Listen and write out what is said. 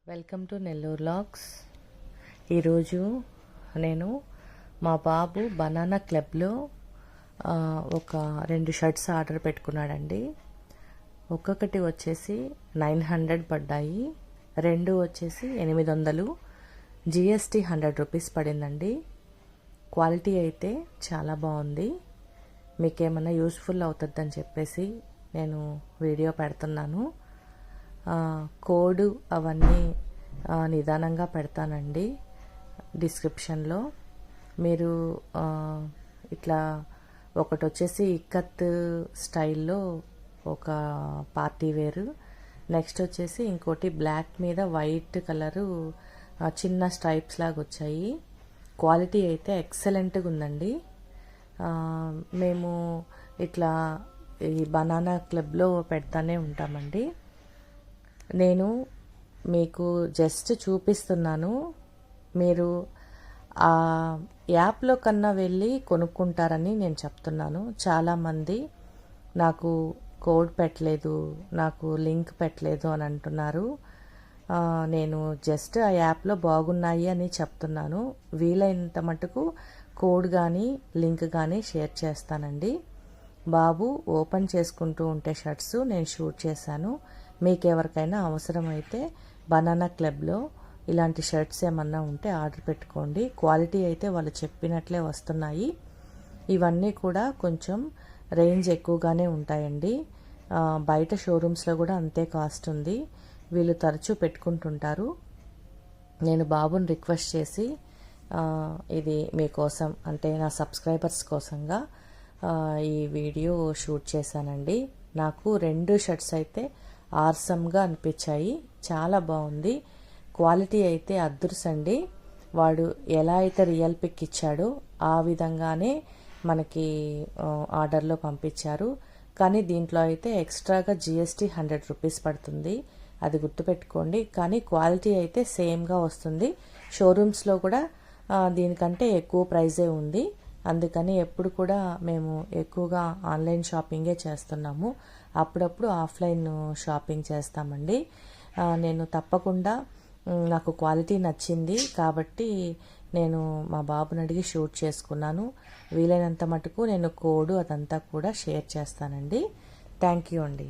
Welcome to Nellore logs. ఈరోజు నేను మా బాబు బనానా క్లబ్లో ఒక 2 షర్ట్స్ ఆర్డర్ పెట్టుకున్నాడండి. ఒక్కొక్కటి వచ్చేసి 900 పడ్డాయి, 2 వచ్చేసి 800. జిఎస్టీ 100 రూపీస్ పడిందండి. క్వాలిటీ అయితే చాలా బాగుంది. మీకేమన్నా యూస్ఫుల్ అవుతుందని చెప్పేసి నేను వీడియో పెడుతున్నాను. కోడ్ అవన్నీ నిదానంగా పెడతానండి డిస్క్రిప్షన్లో. మీరు ఇట్లా ఒకటి వచ్చేసి ఇక్కత్ స్టైల్లో ఒక పార్టీ వేరు, నెక్స్ట్ వచ్చేసి ఇంకోటి బ్లాక్ మీద వైట్ కలరు చిన్న స్ట్రైప్స్ లాగా వచ్చాయి. క్వాలిటీ అయితే ఎక్సలెంట్గా ఉందండి. మేము ఇట్లా ఈ బనానా క్లబ్లో పెడతానే ఉంటామండి. నేను మీకు జస్ట్ చూపిస్తున్నాను, మీరు ఆ యాప్లో కన్నా వెళ్ళి కొనుక్కుంటారని నేను చెప్తున్నాను. చాలామంది నాకు కోడ్ పెట్టలేదు, నాకు లింక్ పెట్టలేదు అని అంటున్నారు. నేను జస్ట్ ఆ యాప్లో బాగున్నాయి అని చెప్తున్నాను. వీలైనంత మటుకు కోడ్ కానీ లింక్ కానీ షేర్ చేస్తానండి. బాబు ఓపెన్ చేసుకుంటూ ఉంటే షర్ట్స్ నేను షూట్ చేశాను. మీకు ఎవరికైనా అవసరమైతే బనానా క్లబ్లో ఇలాంటి షర్ట్స్ ఏమన్నా ఉంటే ఆర్డర్ పెట్టుకోండి. క్వాలిటీ అయితే వాళ్ళు చెప్పినట్లే వస్తున్నాయి. ఇవన్నీ కూడా కొంచెం రేంజ్ ఎక్కువగానే ఉంటాయండి. బయట షోరూమ్స్లో కూడా అంతే కాస్ట్ ఉంది. వీళ్ళు తరచూ పెట్టుకుంటుంటారు. నేను బాబుని రిక్వెస్ట్ చేసి ఇది మీకోసం, అంటే నా సబ్స్క్రైబర్స్ కోసంగా ఈ వీడియో షూట్ చేశానండి. నాకు 2 షర్ట్స్ అయితే ఆర్సమ్గా అనిపించాయి. చాలా బాగుంది. క్వాలిటీ అయితే అద్దుర్సండి. వాడు ఎలా అయితే రియల్ పిక్ ఇచ్చాడో ఆ విధంగానే మనకి ఆర్డర్లో పంపించారు. కానీ దీంట్లో అయితే ఎక్స్ట్రాగా జిఎస్టీ 100 రూపీస్ పడుతుంది, అది గుర్తుపెట్టుకోండి. కానీ క్వాలిటీ అయితే సేమ్గా వస్తుంది. షోరూమ్స్లో కూడా దీనికంటే ఎక్కువ ప్రైజే ఉంది. అందుకని ఎప్పుడు కూడా మేము ఎక్కువగా ఆన్లైన్ షాపింగే చేస్తున్నాము. అప్పుడప్పుడు ఆఫ్లైన్ షాపింగ్ చేస్తామండి. నేను తప్పకుండా, నాకు క్వాలిటీ నచ్చింది కాబట్టి నేను మా బాబుని అడిగి షూట్ చేసుకున్నాను. వీలైనంత మటుకు నేను కోడ్ అదంతా కూడా షేర్ చేస్తానండి. థ్యాంక్ యూ అండి.